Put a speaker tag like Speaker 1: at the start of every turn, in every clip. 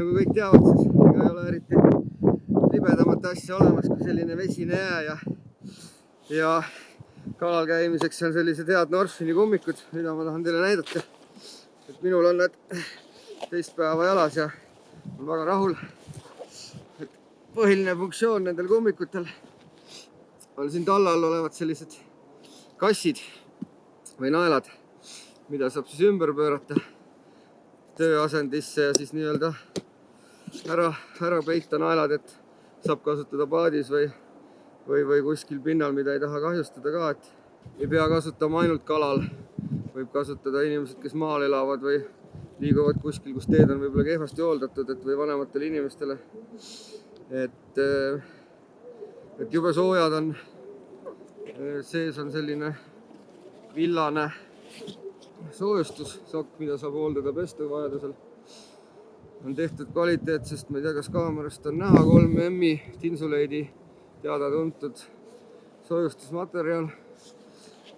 Speaker 1: nagu kõik teavad, siis ega ei ole eriti libedamat asja olemas kui selline vesine jää ja kalal käimiseks on sellised head Norfini kummikud, mida ma tahan teile näidata. Et minul on need teist päeva jalas ja on väga rahul. Et põhiline funktsioon nendel kummikutel on siin talla all olevad sellised kassid või naelad, mida saab siis ümber pöörata tööasendisse ja siis nii-öelda ära peita naelad, et saab kasutada paadis või kuskil pinnal, mida ei taha kahjustada ka, et ei pea kasutama ainult kalal. Võib kasutada inimesed, kes maal elavad või liiguvad kuskil, kus teed on võib-olla kehvasti hooldatud, et või vanematele inimestele. Et jube soojad on, sees on selline villane soojustusokk, mida saab hooldada pestu vajadusel. On tehtud kvaliteetsest, ma ei tea, kas kaamerast on näha, 3M Tinsuleidi teada-tuntud soojustusmaterjal.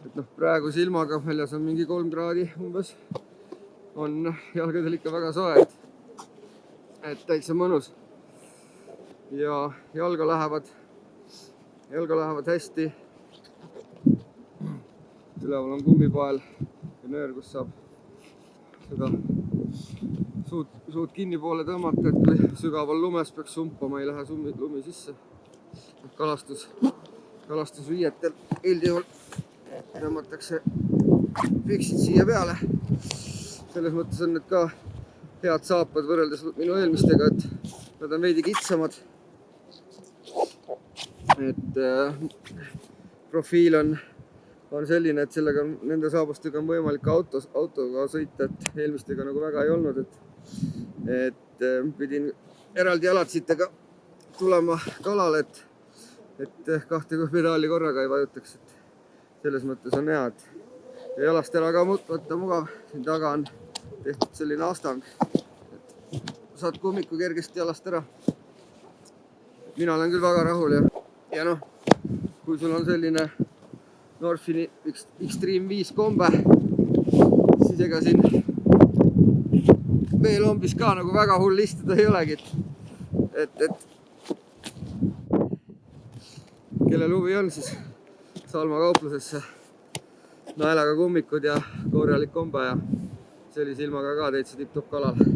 Speaker 1: Et praegu silmaga väljas on mingi 3 kraadi umbes. On jalgadel ikka väga soe, et täitsa mõnus. Ja jalga lähevad hästi. Üleval on kummipael ja nöör, kus saab seda suud kinni poole tõmmata, et kui sügaval lumes peaks sumpama, ei lähe lumi sisse. Kalastusriietel üldjuhul tõmmatakse piksid siia peale. Selles mõttes on need ka head saapad võrreldes minu eelmistega, et nad on veidi kitsamad. Et profiil on selline, et sellega nende saabastega on võimalik autoga sõita, et eelmistega nagu väga ei olnud, et pidin eraldi jalatsitega tulema kalale, et 2 pedaali korraga ei vajutaks, et selles mõttes on hea, et jalast ära ka võtta mugav. Siin taga on tehtud selline astang, et saad kummiku kergesti jalast ära. Mina olen küll väga rahul ja kui sul on selline Norfini Extreme 5 kombe, siis ega siin veelombis ka nagu väga hull istuda ei olegi, et kellel huvi on, siis Salma kauplusesse naelaga kummikud ja korralik kombe ja sellise ilmaga ka täitsa tipp-topp kalal.